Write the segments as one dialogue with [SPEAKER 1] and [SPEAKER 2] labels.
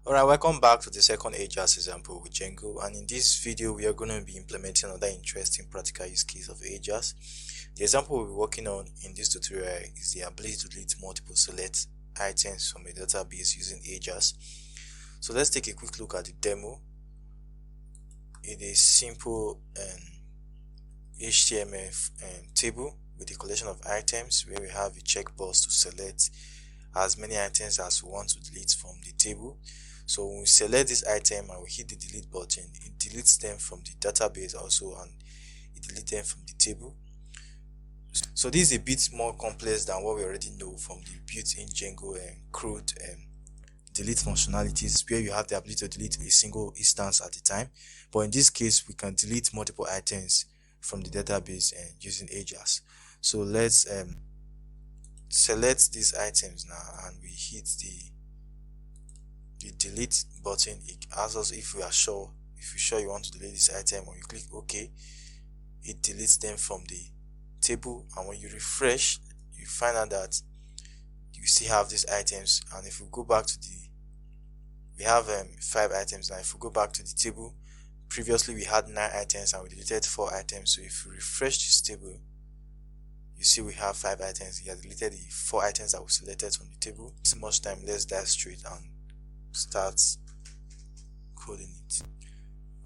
[SPEAKER 1] Alright, welcome back to the second Ajax example with Django, and in this video we are going to be implementing another interesting practical use case of Ajax. The example we'll be working on in this tutorial is the ability to delete multiple select items from a database using Ajax. So let's take a quick look at the demo. It is simple HTML table with a collection of items where we have a checkbox to select as many items as we want to delete from the table. So when we select this item and we hit the delete button, it deletes them from the database also, and it deletes them from the table. So this is a bit more complex than what we already know from the built-in Django and crude delete functionalities, where you have the ability to delete a single instance at a time. But in this case, we can delete multiple items from the database using Ajax. So let's select these items now, and we hit the delete button. It asks us if we are sure, you want to delete this item. When you click OK, it deletes them from the table, and when you refresh, you find out that you still have these items. And if we go back to we have 5 items now. If we go back to the table, previously we had 9 items and we deleted 4 items. So if we refresh this table, you see we have 5 items. We have deleted the 4 items that we selected from the table. So much time, let's dive straight and start coding it.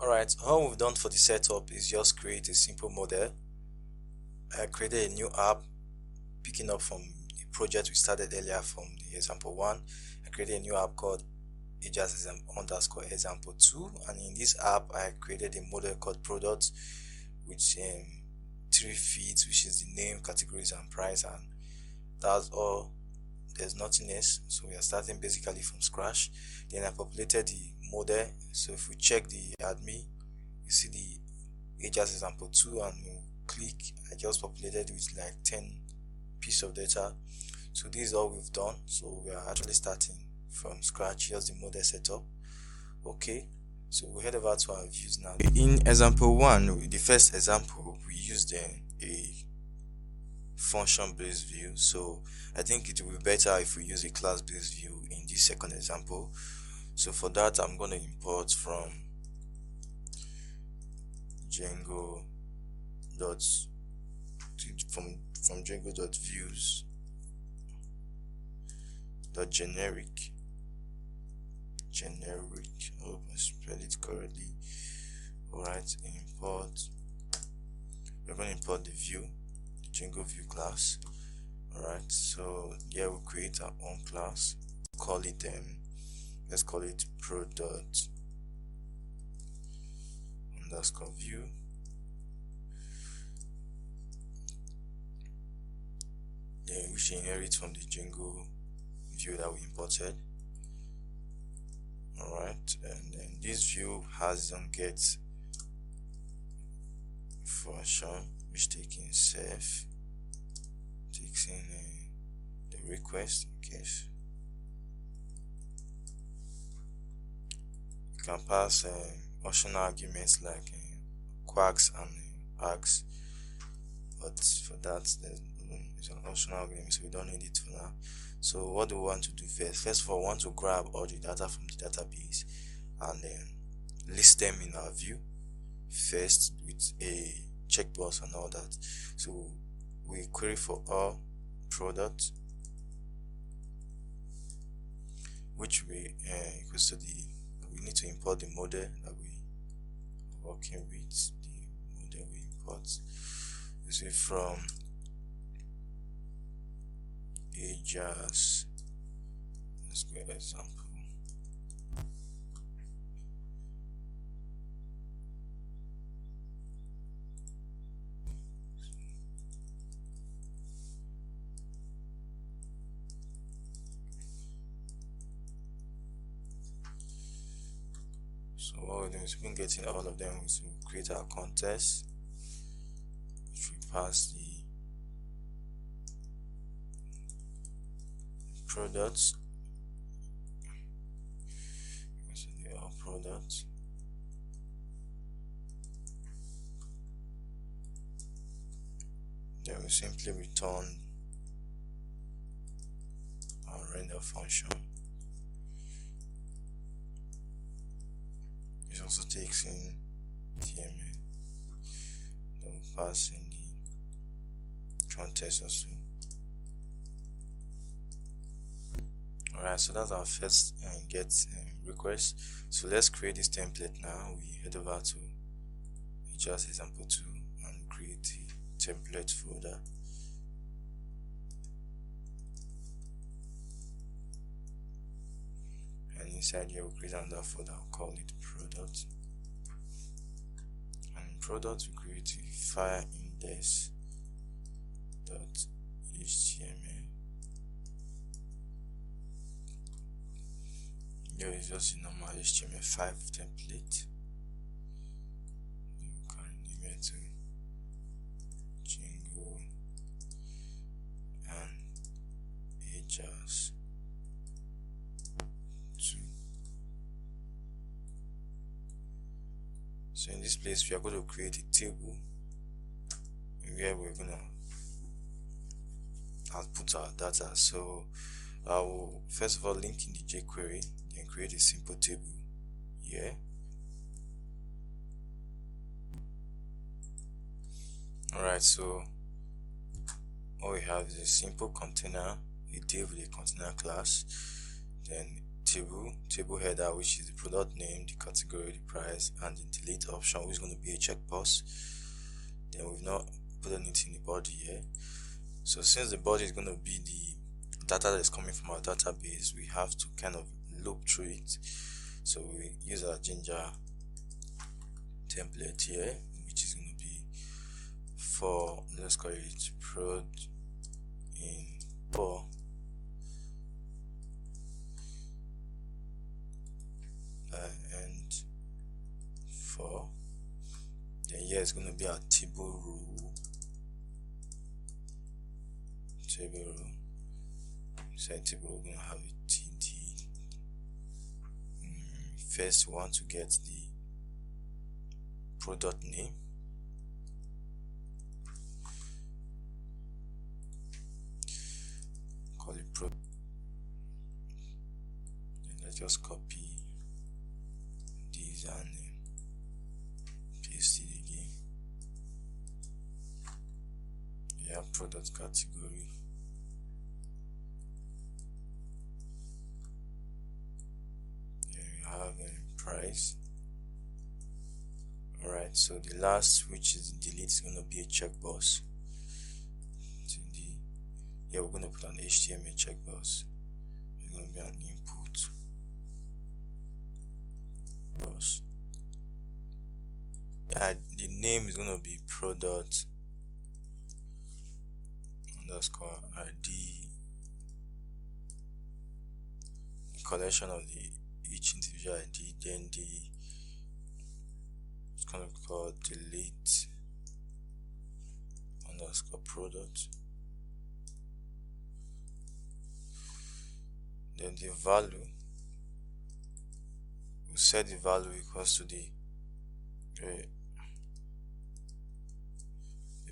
[SPEAKER 1] Alright, all we've done for the setup is just create a simple model. I created a new app picking up from the project we started earlier from the example 1. I created a new app called Ajax underscore example 2, and in this app I created a model called product with 3 fields, which is the name, categories, and price, and that's all. There's nothing else. So we are starting basically from scratch. Then I populated the model. So if we check the admin, you see the Ajax example 2, and we click, I just populated with like 10 pieces of data. So this is all we've done. So we are actually starting from scratch. Here's the model setup. Okay, so we head over to our views now. In example 1, the first example, we used a function based view. So I think it will be better if we use a class based view in this second example. So for that, I'm going to import from Django from Django.views .generic. Hope I spelled it correctly. Alright, import. We're going to import the view, the Django view class. Alright, so here we'll create our own class. Call it let's call it product underscore view. Then we should inherit from the Django view that we imported. Alright, and then this view has its own get function, which taking self, takes in the request in case. You can pass optional arguments like quacks and ajax, but for that it's an optional argument, so we don't need it for now. So what do we want to do first? First of all, we want to grab all the data from the database and then list them in our view first with a checkbox and all that. So we query for all product, which we equals to we need to import the model that we are working with. The model we import is from Ajax. Let's go example. So what we're doing is we've been getting all of them. So we create our context, which we pass the products, so they are products. Then we simply return our render function. It also takes in TMA. Then we pass in the context also. Alright, so that's our first get request. So let's create this template now. We head over to just example 2 and create the template folder. And inside here we'll create another folder. I'll call it product. And in product we create a file index.html. Here is just a normal HTML5 template. You can name it to django and ajax 2. So in this place we are going to create a table where we're going to output our data. So I will first of all link in the jQuery, then create a simple table here. Alright, so all we have is a simple container, a div with a container class, then table header, which is the product name, the category, the price, and the delete option, which is going to be a checkbox. Then we've not put anything in the body here. So since the body is going to be the data that is coming from our database, we have to kind of loop through it. So we use our Ginger template here, which is going to be for, let's call it prod in for and for. Then here is going to be our table row. Inside table we're going to have a td. First we want to get the product name. Call it pro. Then let's just copy this and paste it again. Yeah, product category. Price. Alright, so the last, which is delete, is going to be a checkbox. Here we're going to put an HTML checkbox. It's going to be an input box. The name is going to be product underscore ID, the collection of each individual ID, then it's going to be called delete underscore product. Then the value, we set the value equals to the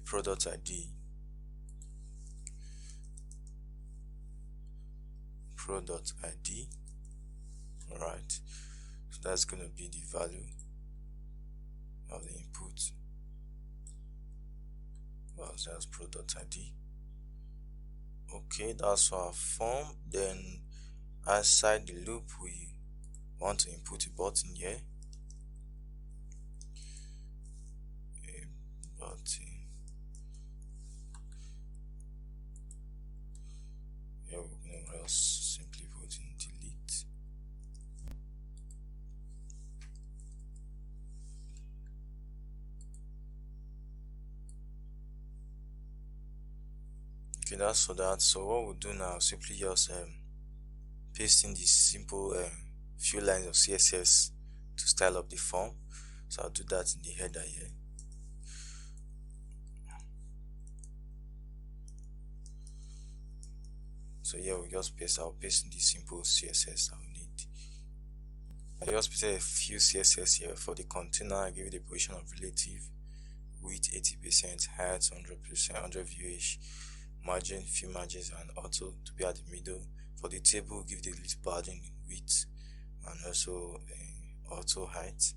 [SPEAKER 1] product ID, product ID. Alright, so that's going to be the value of the input. Well, that's product ID. Okay, that's our form. Then outside the loop we want to input a button here. A button. Here we're going to else simply put in delete. Okay, that's for that. So what we'll do now, simply just paste in this simple few lines of CSS to style up the form. So I'll do that in the header here. So here we just I'll paste in the simple CSS I need. I just put a few CSS here. For the container, I give it the position of relative, width 80%, height 100%, 100 viewish, margin, few margins, and auto to be at the middle. For the table, give the little padding width and also auto height.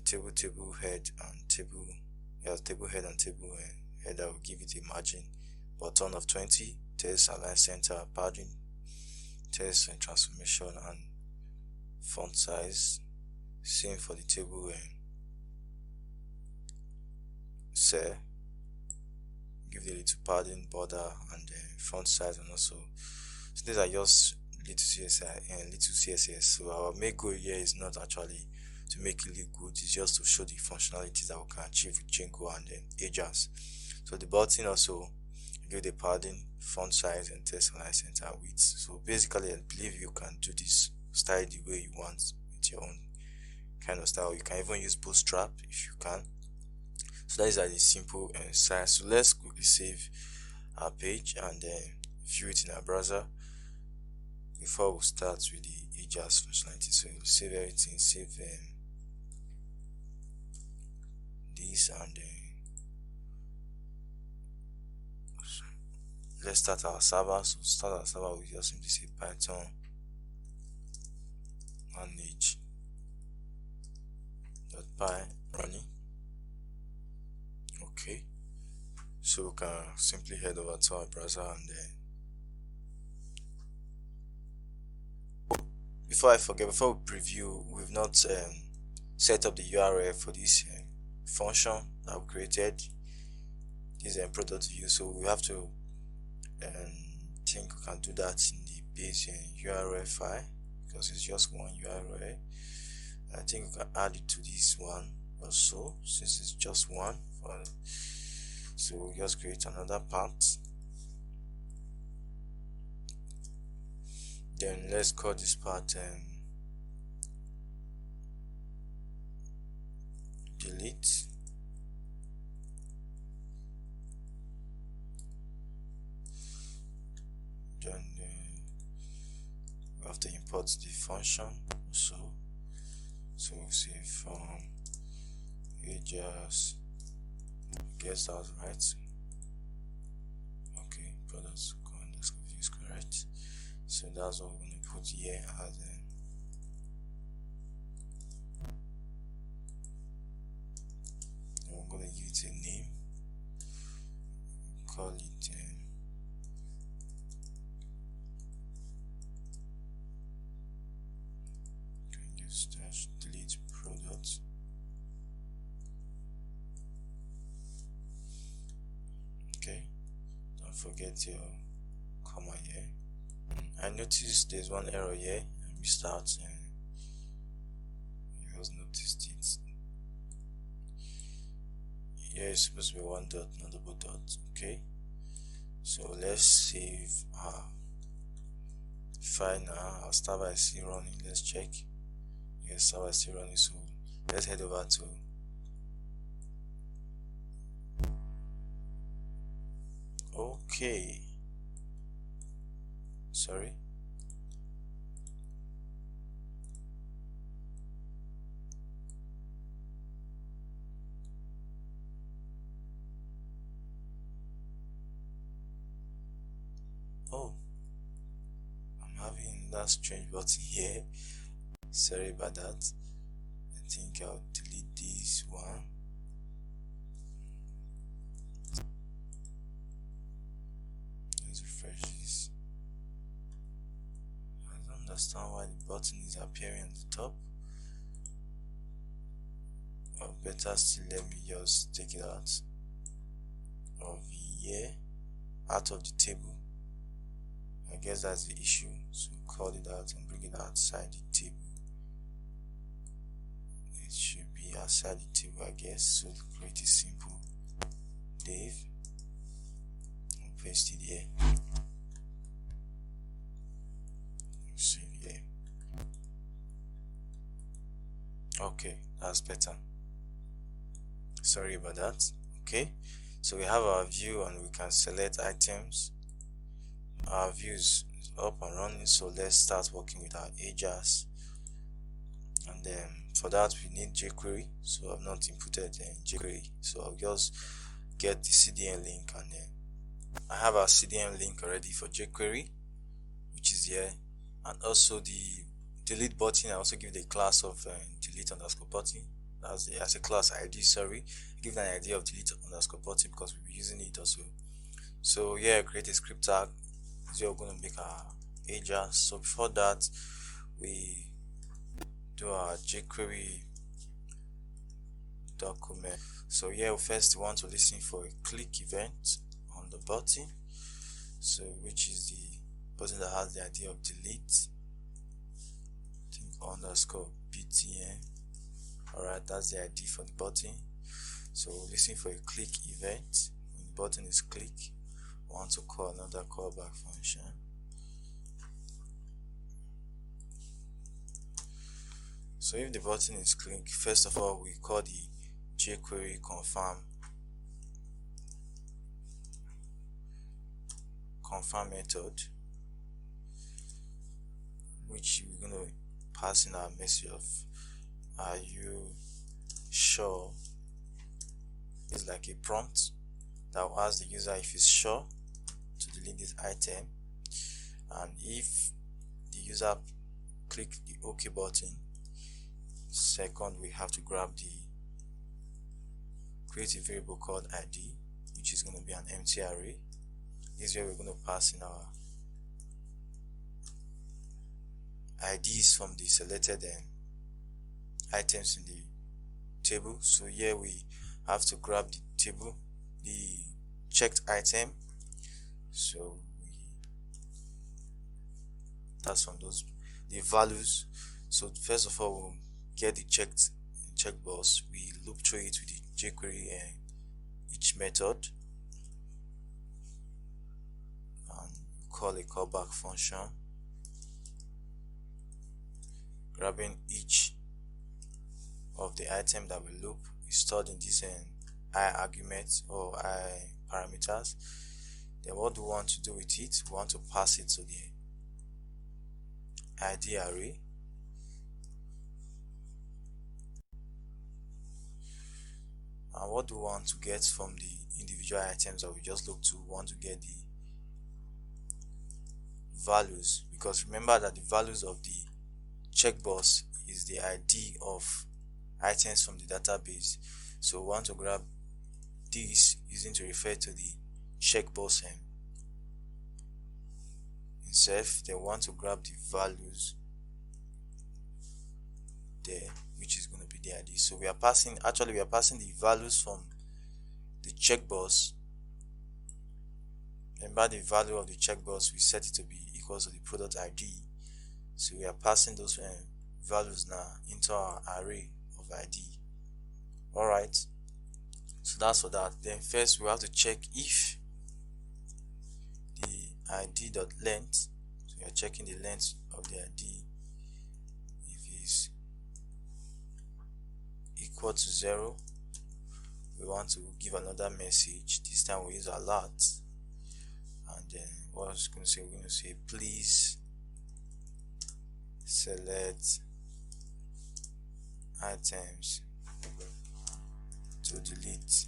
[SPEAKER 1] table head and table head and table header will give it a margin button of 20, text align center, padding, text and transformation, and font size. Same for the table cell. Give the little padding, border, and font size, and also so these are just little CSS and little CSS. So our main goal here is not actually to make it look good, it's just to show the functionalities that we can achieve with Django and ajax. So the button also give the padding, font size, and text align center width. So basically I believe you can do this style the way you want with your own kind of style. You can even use bootstrap if you can. So that is the simple size. So let's quickly save our page and view it in our browser before we start with the ajax functionality. So save everything, save this, and let's start our server. So start our server, we just simply say python manage.py running. Okay, so we can simply head over to our browser and before I forget, before we preview, we've not set up the URL for this function that we created, this product view. So we have to think we can do that in the base URL file, because it's just one URL. I think we can add it to this one also, since it's just one. So we'll just create another part. Then let's call this part delete. Then we have to import the function also. So we'll say from ajax, guess that's right. Okay, products view is correct. So that's what we're going to put here as we're going to give it a name, call it delete product. Okay, don't forget your comma here. I noticed there's one error here. I missed out. You just noticed it. Here it's supposed to be one dot, not double dot. Okay, so let's save our file now. Our server is still running. Let's check. Yes, server is still running. So let's head over to okay. Sorry. Oh, I'm having that strange button here. Sorry about that. I think I'll delete this one. Let's refresh this. I don't understand why the button is appearing on the top. Or better still, let me just take it out of here, out of the table. I guess that's the issue. So call it out and bring it outside the table. It should be outside the table, I guess. So create a simple div and paste it here. Save here. Okay, that's better. Sorry about that. Okay, so we have our view and we can select items. Our view is up and running, so let's start working with our ajax. And then for that we need jQuery, so I've not inputted jQuery, so I'll just get the CDN link, and then I have our CDN link already for jQuery, which is here. And also the delete button, I also give the class of delete underscore button, as a class ID, sorry, give an idea of delete underscore button because we'll be using it also. So yeah, create a script tag. So we're going to make our ajax. So before that, we do our jQuery document. So here first we want to listen for a click event on the button, so which is the button that has the idea of delete, I think underscore btn. Alright, that's the ID for the button. So listen for a click event. When the button is click, we want to call another callback function. So if the button is click, first of all we call the jQuery confirm method, which we're going to pass in our message of are you sure. It's like a prompt that will ask the user if he's sure to delete this item, and if the user click the OK button, second we have to grab the create a variable called ID, which is going to be an empty array. This is where we're going to pass in our IDs from the selected items in the table. So here we have to grab the table, the checked item. So that's from those the values. So first of all, we'll get the checkbox. We loop through it with the jQuery and each method, and call a callback function, grabbing each of the item that we loop is stored in this I arguments or I parameters. Then what do we want to do with it? We want to pass it to the ID array. And what do we want to get from the individual items that we just looked to? We want to get the values, because remember that the values of the checkbox is the ID of items from the database. So we want to grab this using to refer to the checkbox itself. Then we want to grab the values there, which is going to be the ID. So we are passing the values from the checkbox. Remember, the value of the checkbox we set it to be equals to the product ID. So we are passing those values now into our array of ID. Alright, so that's for that. Then first we have to check if the id.length, so we are checking the length of the ID. If it's equal to 0, we want to give another message. This time we use alert, and then what I was going to say, we're going to say please select items to delete.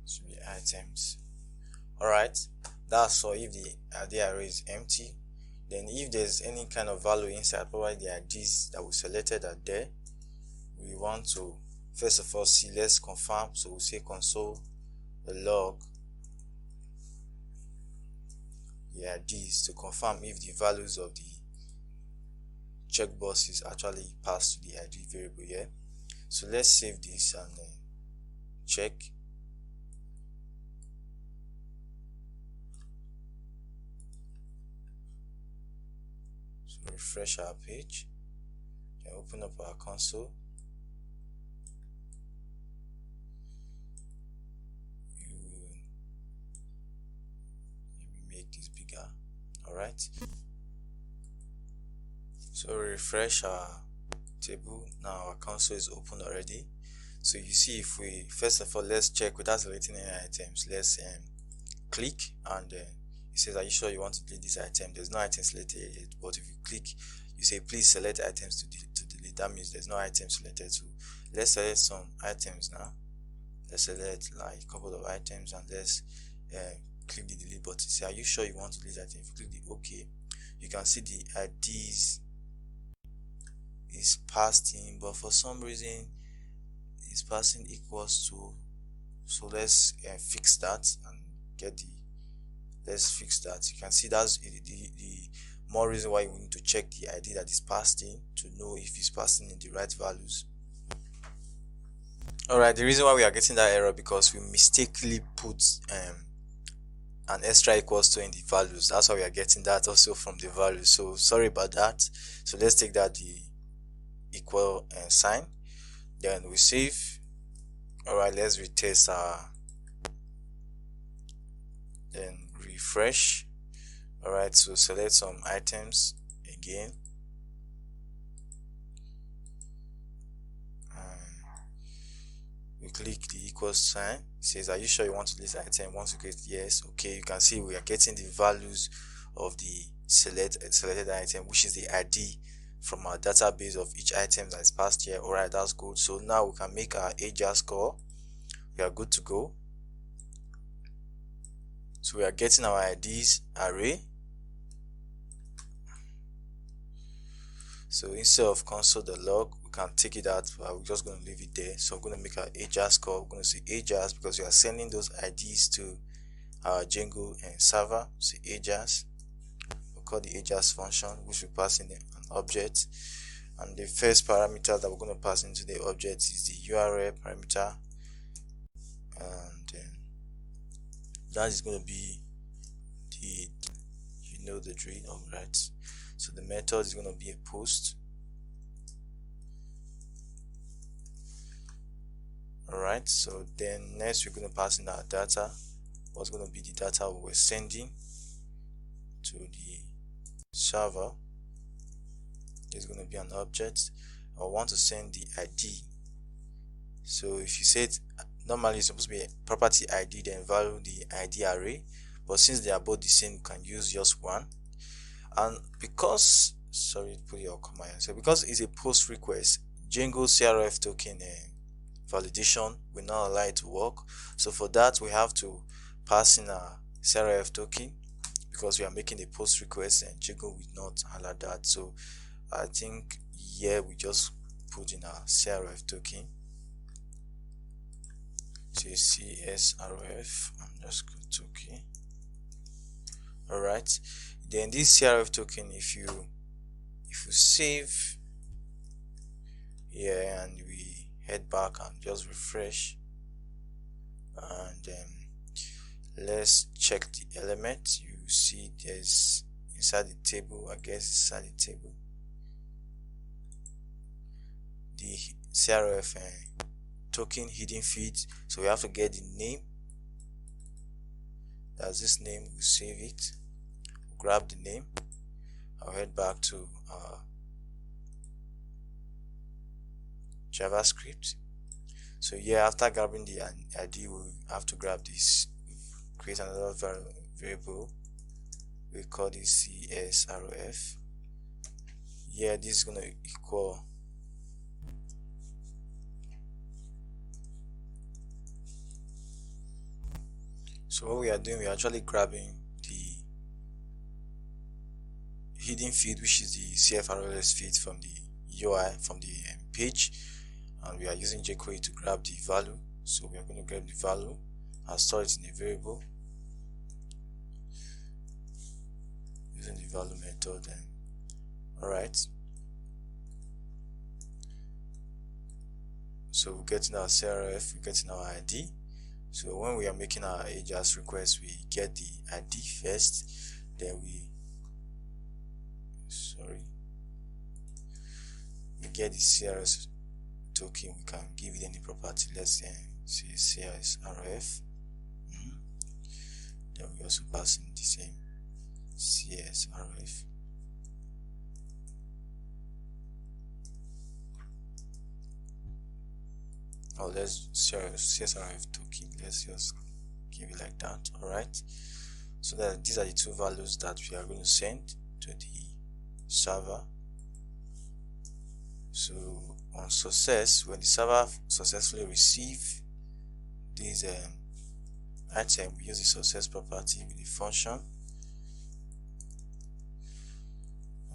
[SPEAKER 1] Should be items. Alright, that's for if the array is empty. Then if there's any kind of value inside, probably the IDs that we selected are there, we want to first of all see, let's confirm. So we'll say console log the IDs to confirm if the values of the checkbox is actually passed to the ID variable here. So let's save this and check. So refresh our page, then open up our console. Let me make this bigger. Alright, so refresh our table. Now our console is open already. So you see, if we first of all, let's check without selecting any items. Let's click, and it says, are you sure you want to delete this item? There's no item selected yet, but if you click, you say please select items to delete. That means there's no item selected. So let's select some items now. Let's select like a couple of items, and let's click the delete button. Say, are you sure you want to delete that? If you click the OK, you can see the IDs is passed in, but for some reason it's passing equals to. So let's fix that and get the let's fix that. You can see that's the more reason why we need to check the ID that is passed in to know if it's passing in the right values. Alright, the reason why we are getting that error because we mistakenly put an extra equals to in the values. That's why we are getting that also from the values. So sorry about that. So let's take that the equal sign, then we save. Alright, let's retest our, then refresh. Alright, so select some items again, we click the equal sign. It says, are you sure you want to list item? Once you get yes, okay, you can see we are getting the values of the selected item, which is the ID from our database of each item that is passed here. Alright, that's good. So now we can make our ajax call. We are good to go. So we are getting our IDs array. So instead of console.log, we can take it out, but we're just going to leave it there. So I'm going to make our ajax call. We're going to say ajax because we are sending those IDs to our Django and server. So ajax, we'll call the ajax function, which will pass in an object. And the first parameter that we're going to pass into the object is the URL parameter, and then that is going to be the, you know the drill. Alright, so the method is going to be a post. Alright, so then next we're going to pass in our data. What's going to be the data we're sending to the server is going to be an object. I want to send the ID. So if you said normally it's supposed to be a property ID, then value the ID array, but since they are both the same, you can use just one. And because, sorry, put your comma here. So because it's a post request, Django CRF token validation will not allow it to work. So for that we have to pass in a CRF token because we are making a post request, and Django will not allow that. So I think here we just put in a CRF token. So CSRF, I'm just going to okay. Alright, then this CRF token, if you save here and we head back and just refresh, and then let's check the element, you see there's inside the table, I guess inside the table, the CRF token hidden feed. So we have to get the name. That's this name. We'll save it, we'll grab the name. I'll head back to JavaScript. So yeah, after grabbing the ID, we have to grab this, create another variable. We call this CSRF. Yeah, this is gonna equal so what we are doing, we are actually grabbing the hidden feed, which is the CFRLS feed from the UI, from the page, and we are using jQuery to grab the value. So we are going to grab the value and store it in a variable using the value method. And alright, so we're getting our CRF, we're getting our ID. So when we are making our ajax request, we get the ID first, then we get the CRS token. We can give it any property. Let's say CSRF. Then we also pass in the same CSRF. Oh, let's CSRF token. Let's just give it like that. Alright, so that these are the two values that we are going to send to the server. So on success, when the server successfully receive this item, we use the success property with the function.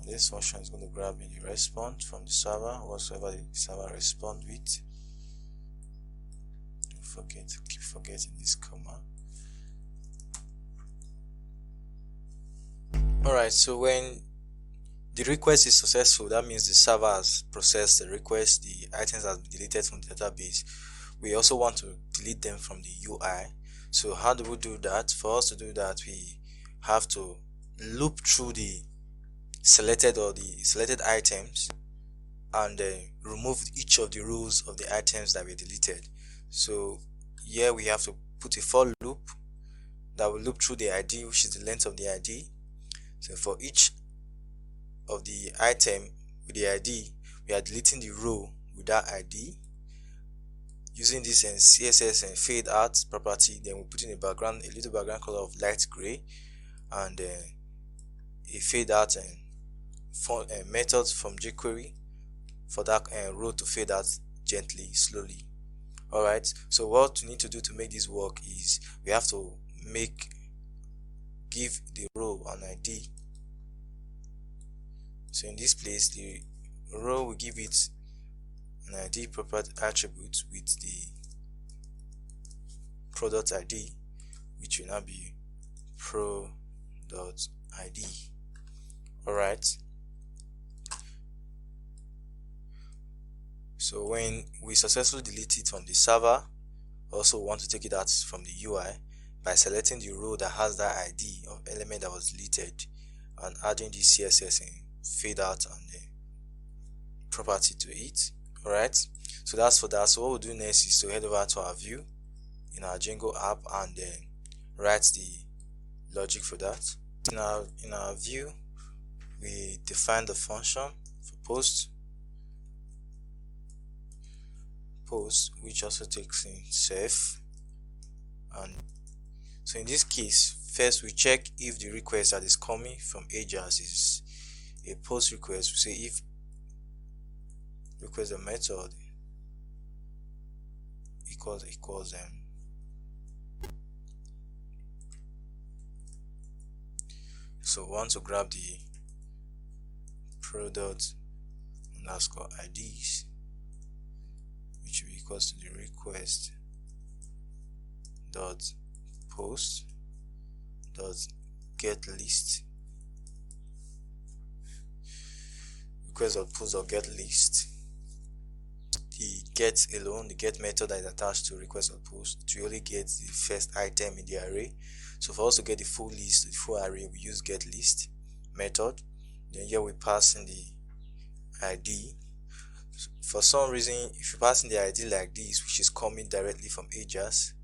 [SPEAKER 1] this function is going to grab the response from the server, whatsoever the server respond with. Don't keep forgetting this comma. Alright, so when the request is successful, that means the server has processed the request, the items have been deleted from the database. We also want to delete them from the UI. So how do we do that? For us to do that, we have to loop through the selected items and remove each of the rows of the items that were deleted. So here we have to put a for loop that will loop through the ID, which is the length of the ID. So for each of the item with the ID, we are deleting the row with that ID using this CSS and fade out property. Then we put in a little background color of light gray, and a fade out and method from jQuery for that row to fade out gently, slowly. Alright, so what we need to do to make this work is we have to give the row an ID. So in this place, the row will give it an ID property attribute with the product ID, which will now be pro.id. Alright, so when we successfully delete it from the server, also want to take it out from the UI by selecting the row that has that ID of element that was deleted and adding the CSS and fade out and the property to it. Alright, so that's for that. So what we'll do next is to head over to our view in our Django app and then write the logic for that. In our view, we define the function for post, which also takes in self. And so in this case, first we check if the request that is coming from ajax is a post request. We say if request the method equals so we want to grab the product underscore IDs, which will be equals to the request dot post dot get list, request dot post dot get list. The get alone, the get method that is attached to request dot post, to only get the first item in the array. So for us to get the full list, the full array, we use get list method. Then here we pass in the ID. For some reason, if you pass in the ID like this, which is coming directly from ajax,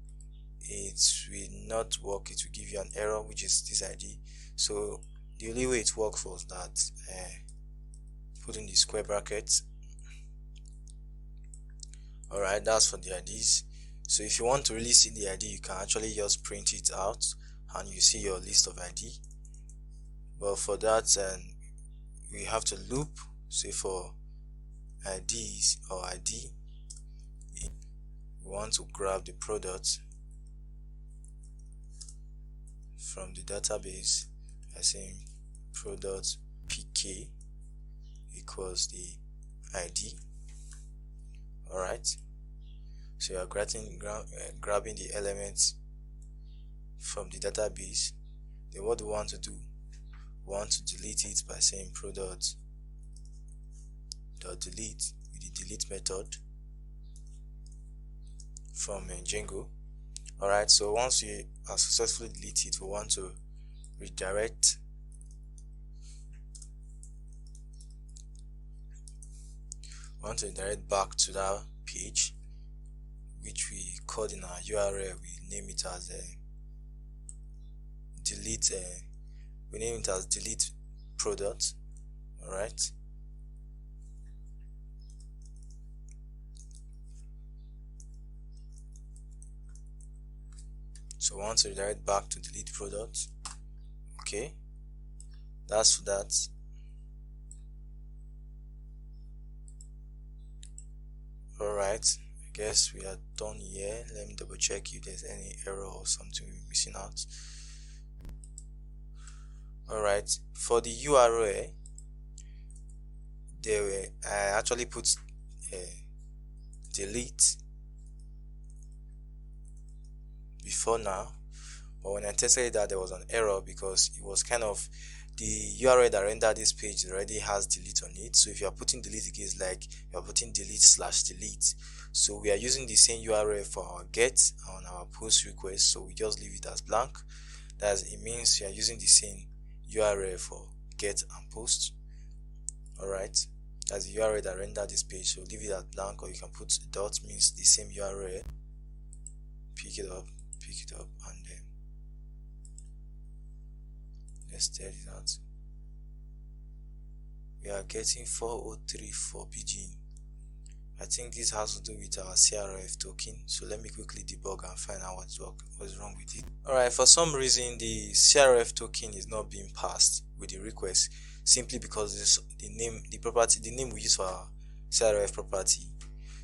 [SPEAKER 1] it will not work. It will give you an error, which is this ID. So the only way it works was that put in the square brackets. Alright, that's for the IDs. So if you want to really see the ID, you can actually just print it out and you see your list of ID. But for that, we have to loop. Say for IDs or ID, we want to grab the product from the database by saying product pk equals the ID. Alright, so you are grabbing the elements from the database. Then what do we want to do? We want to delete it by saying product dot delete with the delete method from Django. Alright, so once we have successfully deleted it, we want to redirect back to that page, which we called in our URL. We name it as delete. We name it as delete product. Alright. So we want to redirect back to delete product. Okay, that's for that. Alright, I guess we are done here. Let me double check if there's any error or something we're missing out. Alright, for the URL, I actually put delete before now, but when I tested that, there was an error because it was kind of the URL that rendered this page already has delete on it. So if you are putting delete again, it's like you are putting delete/delete. So we are using the same URL for our get on our post request, so we just leave it as blank. It means you are using the same URL for get and post. Alright, that's the URL that rendered this page, so leave it as blank, or you can put dot, means the same URL. Pick it up, and then let's test it out. We are getting 4034 pidgin. I think this has to do with our CRF token, so let me quickly debug and find out what's wrong with it. Alright, for some reason the CRF token is not being passed with the request, simply because the name we use for our CRF property.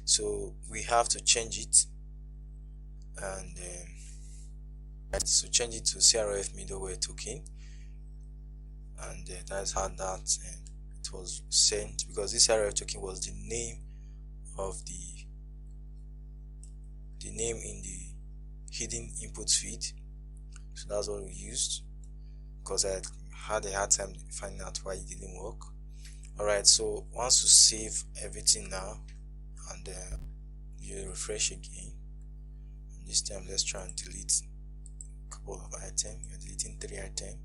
[SPEAKER 1] So we have to change it, and so change it to CRF middleware token, and that's how that it was sent, because this CRF token was the name of the name in the hidden input feed. So that's what we used, because I had a hard time finding out why it didn't work. Alright, so once you save everything now, and you refresh again, and this time let's try and delete a couple of items. We're deleting 3 items,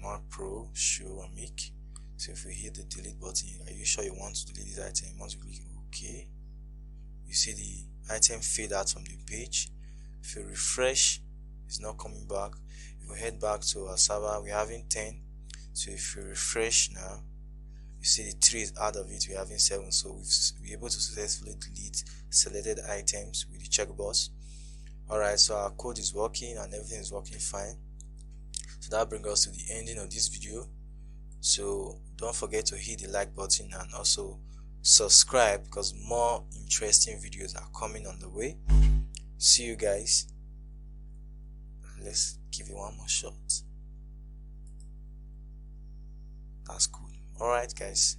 [SPEAKER 1] Mark Pro, Show, and Make. So if we hit the delete button, are you sure you want to delete this item? Once you click OK, you see the item fade out from the page. If you refresh, it's not coming back. If we head back to our server, we're having 10. So if you refresh now, you see the 3 is out of it, we're having 7. So we're able to successfully delete selected items with the checkbox. Alright, so our code is working and everything is working fine. So that brings us to the ending of this video. So don't forget to hit the like button and also subscribe, because more interesting videos are coming on the way. See you guys. Let's give it one more shot. That's cool. Alright guys.